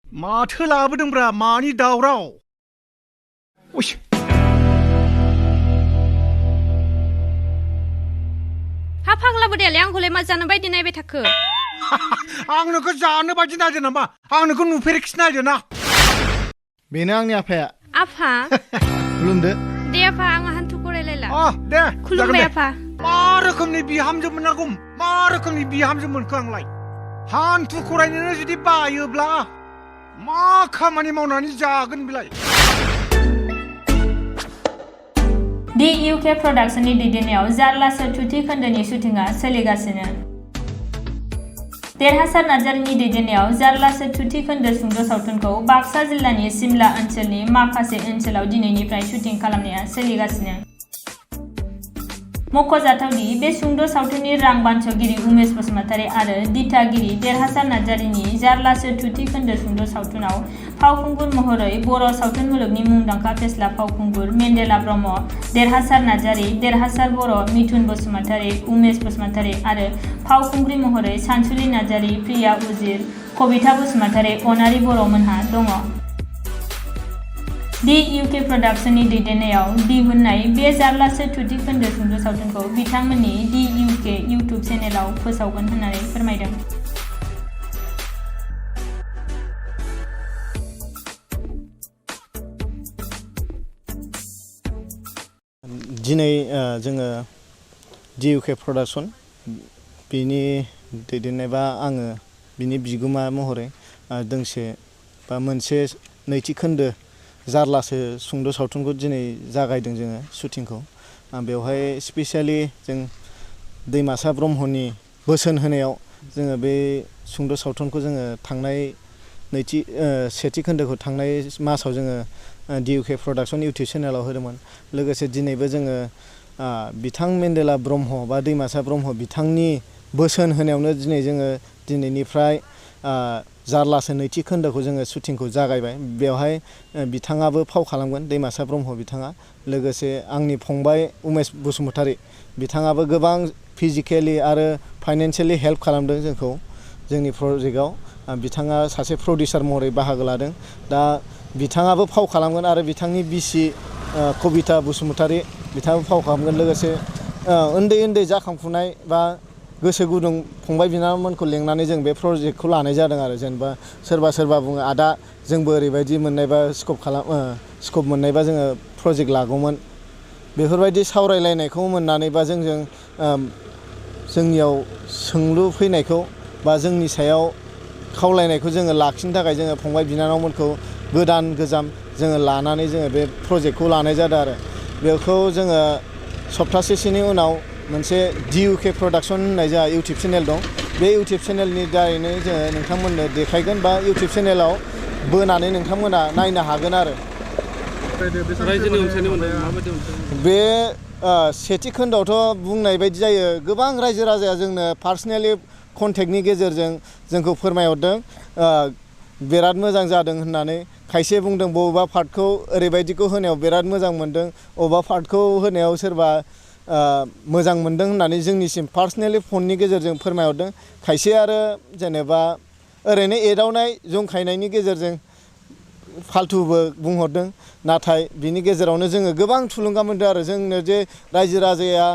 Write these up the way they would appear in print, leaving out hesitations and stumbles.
माथो लाबोदोंब्रा मानि दावराव उइस हा फाग्ला बोरायालाय आंखौलाय मा जानो बायदि नायबाय थाखो आं नोंखौ जानो बायदि नायदों नामा आं नोंखौ नुफेराखैसो नायदों ना बेनो आंनि आफाया आफा खुलुमदो दे आफा आंहा हान्थु खरायलायला दे खुलुमबाय आफा मा रोखोमनि बिहामजो मोननांगौ मा रोखोमनि बिहामजो मोनखो आंलाय हान्थु खरायनोनो जुदि बायोब्ला मा खामानि मावनानै जागोन बेलाय दि इउके प्रडाक्शननि दैदेननायाव जारला सोरथुथि खोन्दोनि शुटिंआ सोलिगासिनो देरहासार नार्जारिनि दैदेननायाव जारला सोरथुथि खोन्दो सुंद' सावथुनखौ बाक्सा जिल्लानि सिमला ओनसोलनि माखासे ओनसोलाव दिनैनिफ्राय शुटिं खालामनाया सोलिगासिनो मख'जाथावदि बे सुंद' सावथुननि रां बानस'गिरि उमेश बसुमतारी आरो दिथागिरि देरहासार नार्जारिनि जारला सोरथुथि खोन्दो सुंद' सावथुनाव फावखुंगुर महरै बर' सावथुन मुलुगनि मुंदांखा फेस्ला फावखुंगुर मेन्देला ब्रह्म देरहासार नार्जारि देरहासार बर' मिथुन बसुमतारी उमेश बसुमतारी आरो फावखुंग्रि महरै सानसुलि नार्जारि प्रिया उजिर कबिता बसुमतारी अनारि बर'मोनहा दङ दि इउके प्रडाक्शननि दैदेननायाव दिहुननाय बे जारला सोरथुथि खोन्दो सुंद' सावथुनखौ बिथांमोननि दि इउके इउटुब चेनेलाव फोसावगोन होननानै फोरमायदों दिनै जोङो दि इउके प्रडाक्शन बिनि दैदेननाय बा आङो बिनि बिगोमा महरै दोंसे बा मोनसे नैथि खोन्दो जारलासो सुंद' सावथुनखौ दिनै जागायदों जोङो शुटिंखौ बेवहाय स्पेसियेलि जों दैमासा ब्रह्मनि बोसोन होनायाव जोङो बे सुंद' सावथुनखौ जोङो थांनाय सेथि खोन्दोखौ थांनाय मासाव जोङो दि इउके प्रडाक्शन इउटुब चेनेलाव होदोंमोन लोगोसे दिनैबो जोङो बिथां मेन्देला ब्रह्म बा दैमासा ब्रह्म बिथांनि बोसोन होनायावनो दिनै जोङो दिनैनिफ्राय जारलासो नैथि खोन्दोखौ जोङो शुटिंखौ जागायबाय बेवहाय बिथाङाबो फाव खालामगोन दैमासा ब्रह्म बिथाङा लोगोसे आंनि फंबाय उमेश बसुमतारी बिथाङाबो गोबां फिजिकेलि आरो फाइनान्सियेलि हेल्प खालामदों जोंखौ जोंनि प्रजेक्टआव बिथाङा सासे प्रडिउसार महरै बाहागो लादों दा बिथाङाबो फाव खालामगोन आरो बिथांनि बिसि कबिता बसुमतारी बिथाङाबो फाव खालामगोन लोगोसे उन्दै उन्दै जाखांफुनाय बा गोसो गुदुं फंबाय बिनानावमोनखौ लेंनानै जों बे प्रजेक्टखौ लानाय जादों आरो जेनेबा सोरबा बुङो आदा जोंबो ओरैबायदि मोननायबा स्कप मोननायबा जोङो प्रजेक्ट लागौमोन बेफोरबायदि सावरायलायनायखौ मोननानै बा जोंनियाव सोंलु फैनायखौ बा जोंनि सायाव खावलायनायखौ जोङो लाखिनो थाखाय जोङो फंबाय बिनानावमोनखौ गोदान गोजाम जोङो लानानै जोङो बे प्रजेक्टखौ लानाय जादों आरो बेखौ जोङो सप्तासेसोनि उनाव मोनसे दि इउके प्रडाक्शन होननाय जोंहा इउटुब चेनेल दं बे इउटुब चेनेलनि दारैनो जोङो नोंथांमोननो देखायगोन बा इउटुब चेनेलाव बोनानै नोंथांमोना नायनो हागोन आरो बे सेथि खोन्दोआवथ' बुंनाय बायदि जायो गोबां रायजो राजाया जोंनो पार्सनेलि कन्टेक्टनि गेजेरजों जोंखौ फोरमायहरदों बिराद मोजां जादों होननानै खायसे बुंदों बबेबा पार्टखौ ओरैबायदिखौ होनायाव बिराद मोजां मोनदों बबेबा पार्टखौ होनायाव सोरबा मोजां मोनदों होननानै जोंनिसिम पार्सनेलि फननि गेजेरजों फोरमायहरदों खायसे आरो जेनेबा ओरैनो एदावनाय जंखायनायनि गेजेरजों फाल्थुबो बुंहरदों नाथाय बिनि गेजेरावनो जोङो गोबां थुलुंगा मोनदों आरो जोंनो जे रायजो राजाया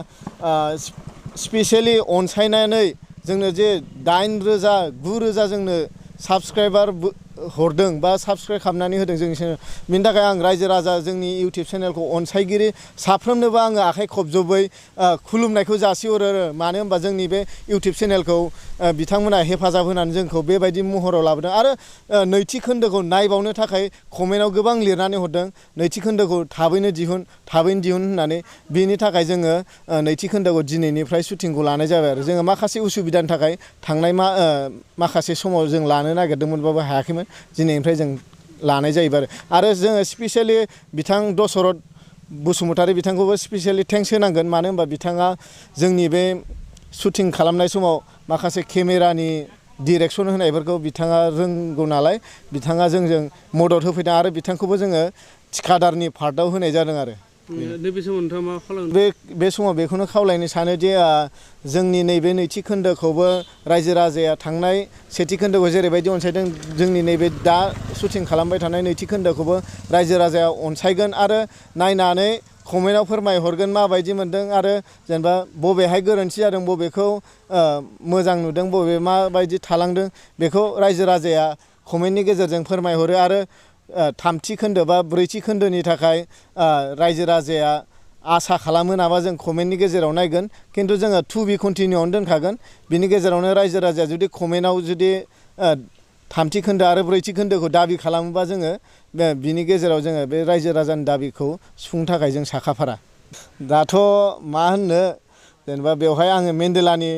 स्पेसियेलि अनसायनानै जोंनो जे 8,000 9,000 जोंनो साबस्क्राइबार हरदों बा साबस्क्राइब खालामनानै होदों जोंनि चेनेल बिनि थाखाय आं रायजो राजा जोंनि इउटुब चेनेलखौ अनसायगिरि साफ्रोमनोबो आङो आखाइ खबजबै खुलुमनायखौ जासिहरो मानो होनबा जोंनि बे इउटुब चेनेलखौ बिथांमोना हेफाजाब होनानै जोंखौ बेबायदि महराव लाबोदों आरो नैथि खोन्दोखौ नायबावनो थाखाय कमेन्टआव गोबां लिरनानै हरदों नैथि खोन्दोखौ थाबैनो दिहुन होननानै बिनि थाखाय जोङो नैथि खोन्दोखौ दिनैनिफ्राय शुटिंखौ लानाय जाबाय आरो जोङो माखासे उसुबिदानि थाखाय थांनाय माखासे समाव जों लानो नागिरदोंमोनबाबो हायाखैमोन दिनैनिफ्राय जों लानाय जाहैबाय आरो जोङो स्पेसियेलि बिथां दशरथ बसुमतारी बिथांखौबो स्पेसियेलि थेंक्स होनांगोन मानो होनबा बिथाङा जोंनि बे शुटिं खालामनाय समाव माखासे केमेरानि डिरेक्सन होनायफोरखौ बिथाङा रोंगौ नालाय बिथाङा जोंजों मदद होफैदों आरो बिथांखौबो जोङो थिखादारनि पार्टआव होनाय जादों आरो नैबे समाव नोंथाङा मा खालामो? बे समाव बेखौनो खावलायनो सानोदि जोंनि नैबे नैथि खोन्दोखौबो रायजो राजाया थांनाय सेथि खोन्दोखौ जेरैबायदि अनसायदों जोंनि नैबे दा शुटिं खालामबाय थानाय नैथि खोन्दोखौबो रायजो राजाया अनसायगोन आरो नायनानै कमेन्टआव फोरमायहरगोन माबायदि मोनदों आरो जेनेबा बबेहाय गोरोन्थि जादों बबेखौ मोजां नुदों बबे माबायदि थालांदों बेखौ रायजो राजाया कमेन्टनि गेजेरजों फोरमायहरो आरो थामथि खोन्दो बा ब्रैथि खोन्दोनि थाखाय रायजो राजाया आसा खालामो नामा जों कमेन्टनि गेजेराव नायगोन खिन्थु जोङो टु बि कन्टिनिउआवनो दोनखागोन बिनि गेजेरावनो रायजो राजाया जुदि कमेन्टआव जुदि थामथि खोन्दो आरो ब्रैथि खोन्दोखौ दाबि खालामोबा जोङो बिनि गेजेराव जोङो बे रायजो राजानि दाबिखौ सुफुंनो थाखाय जों साखाफारा दाथ' मा होननो जेनेबा बेवहाय आङो मेन्डेलानि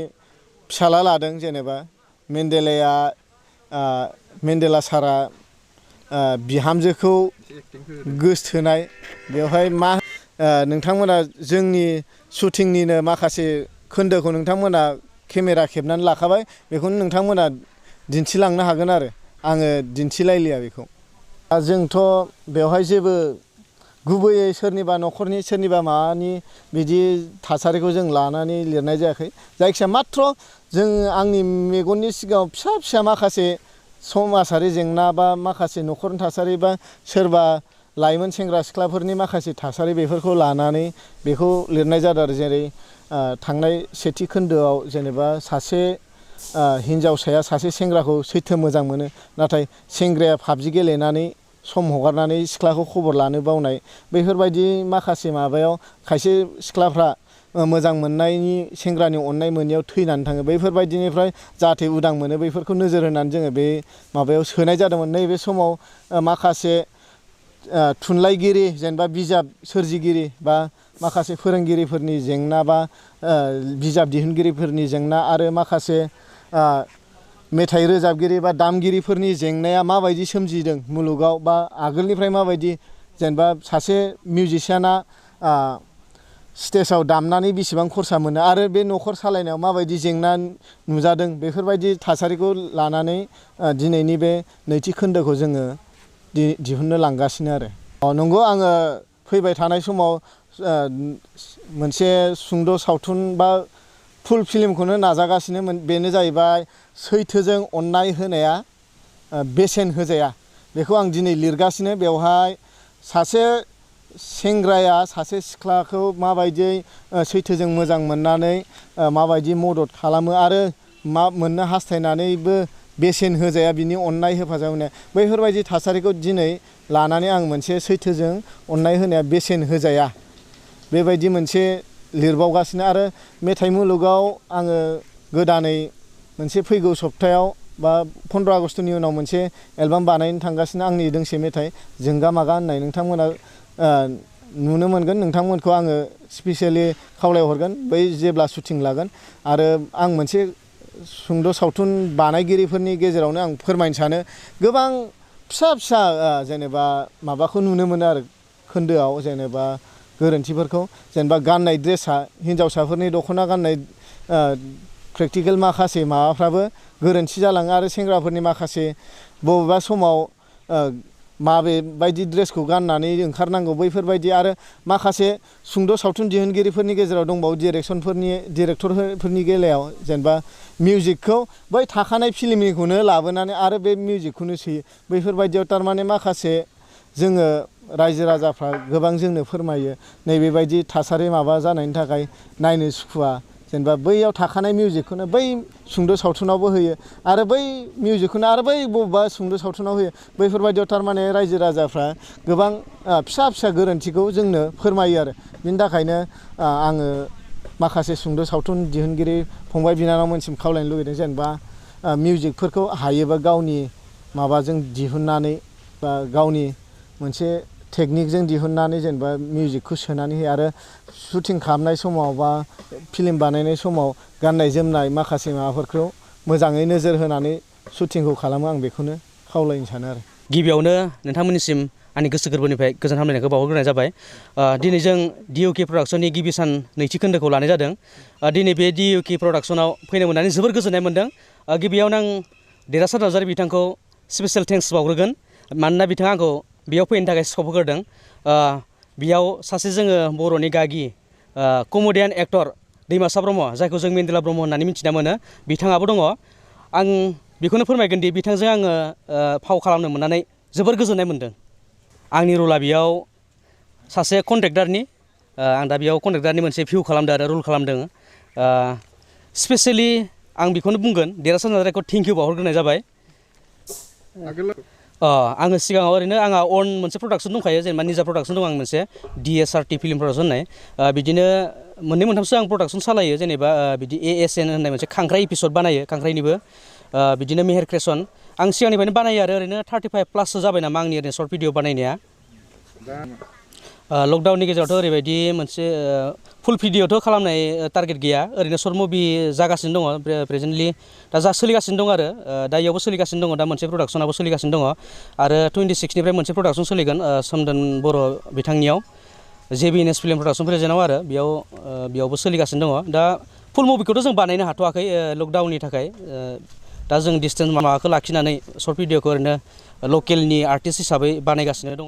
फिसाला लादों जेनेबा मेन्डेला सारा बिहामजोखौ गोसथोनाय बेवहाय मा नोंथांमोना जोंनि शुटिंनिनो माखासे खोन्दोखौ नोंथांमोना केमेरा खेबनानै लाखाबाय बेखौनो नोंथांमोना दिन्थिलांनो हागोन आरो आङो दिन्थिलायलिया बेखौ जोंथ' बेवहाय जेबो गुबैयै सोरनिबा न'खरनि सोरनिबा माबानि बिदि थासारिखौ जों लानानै लिरनाय जायाखै जायखिजाया माथ्र' जों आंनि मेगननि सिगाङाव फिसा फिसा माखासे समाजारि जेंना बा माखासे न'खरनि थासारि बा सोरबा लाइमोन सेंग्रा सिख्लाफोरनि माखासे थासारि बेफोरखौ लानानै बेखौ लिरनाय जादों आरो जेरै थांनाय सेथि खोन्दोआव जेनेबा सासे हिन्जावसाया सासे सेंग्राखौ सैथो मोजां मोनो नाथाय सेंग्राया पाबजि गेलेनानै सम हगारनानै सिख्लाखौ खबर लानो बावनाय बेफोरबायदि माखासे माबायाव खायसे सिख्लाफ्रा मोजां मोननायनि सेंग्रानि अननाय मोनैयाव थैनानै थाङो बैफोरबायदिनिफ्राय जाहाथे उदां मोनो बैफोरखौ नोजोर होनानै जोङो बे माबायाव सोनाय जादोंमोन नैबे समाव माखासे थुनलाइगिरि जेनेबा बिजाब सोरजिगिरि बा माखासे फोरोंगिरिफोरनि जेंना बा बिजाब दिहुनगिरिफोरनि जेंना आरो माखासे मेथाइ रोजाबगिरि बा दामगिरिफोरनि जेंनाया माबायदि सोमजिदों मुलुगाव बा आगोलनिफ्राय माबायदि जेनेबा सासे मिउजिसियाना स्टेजाव दामनानै बेसेबां खरसा मोनो आरो बे न'खर सालायनायाव माबायदि जेंना नुजादों बेफोरबायदि थासारिखौ लानानै दिनैनि बे नैथि खोन्दोखौ जोङो दिहुननो लांगासिनो आरो नंगौ आङो फैबाय थानाय समाव मोनसे सुंद' सावथुन बा फुल फिल्मखौनो नाजागासिनो बेनो जाहैबाय सैथोजों अननाय होनाया बेसेन होजाया बेखौ आं दिनै लिरगासिनो बेवहाय सासे सेंग्राया सासे सिख्लाखौ माबायदि सैथोजों मोजां मोननानै माबायदि मदद खालामो आरो मा मोननो हास्थायनानैबो बेसेन होजाया बिनि अननाय हेफाजाब होनाय बैफोरबायदि थासारिखौ दिनै लानानै आं मोनसे सैथोजों अननाय होनाया बेसेन होजाया बेबायदि मोनसे लिरबावगासिनो आरो मेथाइ मुलुगाव आङो गोदानै मोनसे फैगौ सप्तायाव बा 15 आगस्टनि उनाव मोनसे एलबाम बानायनो थांगासिनो आंनि दोंसे मेथाइ जोंगा मागा होननाय नोंथांमोना नुनो मोनगोन नोंथांमोनखौ आङो स्पेसियेलि खावलायहरगोन बै जेब्ला शुटिं लागोन आरो आं मोनसे सुंद' सावथुन बानायगिरिफोरनि गेजेरावनो आं फोरमायनो सानो गोबां फिसा फिसा जेनेबा माबाखौ नुनो मोनो आरो खोन्दोआव जेनेबा गोरोन्थिफोरखौ जेनेबा गाननाय ड्रेसा हिन्जावसाफोरनि दख'ना गाननाय प्रेक्टिकेल माखासे माबाफ्राबो गोरोन्थि जालाङो आरो सेंग्राफोरनि माखासे बबेबा समाव माबे बायदि ड्रेसखौ गाननानै ओंखारनांगौ बैफोरबायदि आरो माखासे सुंद' सावथुन दिहुनगिरिफोरनि गेजेराव दंबावो डिरेक्टरफोरनि बेलायाव जेनेबा मिउजिकखौ बै थाखानाय फिल्मनिखौनो लाबोनानै आरो बे मिउजिकखौनो सोयो बैफोरबायदियाव थारमाने माखासे जोङो रायजो राजाफ्रा गोबां जोंनो फोरमायो नैबेबायदि थासारि माबा जानायनि थाखाय नायनो सुखुवा जेनेबा बैयाव थाखानाय मिउजिकखौनो बै सुंद' सावथुनावबो होयो आरो बै मिउजिकखौनो आरो बै बबेबा सुंद' सावथुनाव होयो बैफोरबायदियाव थारमाने रायजो राजाफ्रा गोबां फिसा फिसा गोरोन्थिखौ जोंनो फोरमायो आरो बिनि थाखायनो आङो माखासे सुंद' सावथुन दिहुनगिरि फंबाय बिनानावमोनसिम खावलायनो लुगैदों जेनेबा मिउजिकफोरखौ हायोबा गावनि माबाजों दिहुननानै बा गावनि मोनसे टेकनिकजों दिहुननानै जेनेबा मिउजिकखौ सोनानै होयो आरो शुटिं खालामनाय समाव बा फिल्म बानायनाय समाव गाननाय जोमनाय माखासे माबाफोरखौ मोजाङै नोजोर होनानै शुटिंखौ खालामो आं बेखौनो खावलायनो सानो आरो गिबियावनो नोंथांमोननिसिम आंनि गोसो गोरबोनिफ्राय गोजोन हामलायनायखौ बावहरग्रोनाय जाबाय दिनै जों DUK प्रडाक्शननि गिबि सान नैथि खोन्दोखौ लानाय जादों दिनै बे DUK प्रडाक्शनाव फैनो मोननानै जोबोर गोजोननाय मोन्दों गिबियावनो आं देरहासार नार्जारी बिथांखौ स्पेसियेल थेंक्स बावग्रोगोन मानोना बिथाङा आंखौ बेयाव फैनो थाखाय स्कप होग्रोदों बेयाव सासे जोङो बर'नि गागि कमेडियान एक्टर दैमासा ब्रह्म जायखौ जों मेन्देला ब्रह्म होननानै मिथिना मोनो बिथाङाबो दङ आं बेखौनो फोरमायगोन दि बिथांजों आङो फाव खालामनो मोननानै जोबोर गोजोननाय मोन्दों आंनि रला बेयाव सासे कन्ट्रेक्टारनि आं दा बेयाव कन्ट्रेक्टारनि मोनसे भिउ खालामदों आरो रल खालामदों स्पेसियेलि आं बेखौनो बुंगोन देरहासार नार्जारिखौ थेंक इउ बावहरग्रोनाय जाबाय आङो सिगाङाव ओरैनो आंहा अन मोनसे प्रडाक्सन दंखायो जेनेबा निजा प्रडाक्सन दं आं मोनसे DSRT फिल्म प्रडाक्सन होननाय बिदिनो मोननै मोनथामसो आं प्रडाक्सन सालायो जेनेबा बिदि ASN होननाय मोनसे खांख्राइ एपिसड बानायो खांख्राइनिबो बिदिनो मेहेर क्रिएसन आं सिगांनिफ्रायनो बानायो आरो ओरैनो 35 प्लाससो जाबाय नामा आंनि ओरैनो सर्ट भिडिअ बानायनाया लकडाउननि गेजेरावथ' ओरैबायदि मोनसे फुल भिडिअथ' खालामनाय टारगेट गैया ओरैनो सर्ट मुभि जागासिनो दङ प्रेजेन्टलि दा जा सोलिगासिनो दं आरो दा इयावबो सोलिगासिनो दङ दा मोनसे प्रडाक्सनाबो सोलिगासिनो दङ आरो 26निफ्राय मोनसे प्रडाक्सन सोलिगोन सोमदोन बर' बिथांनियाव JBNS फिल्म प्रडाक्सन प्रेजेन्टआव आरो बेयावबो सोलिगासिनो दङ दा फुल मुभिखौथ' जों बानायनो हाथ'वाखै लकडाउननि थाखाय दा जों डिसटेन्स माबाखौ लाखिनानै सर्ट भिडिअखौ ओरैनो लकेलनि आर्टिस्ट हिसाबै बानायगासिनो दङ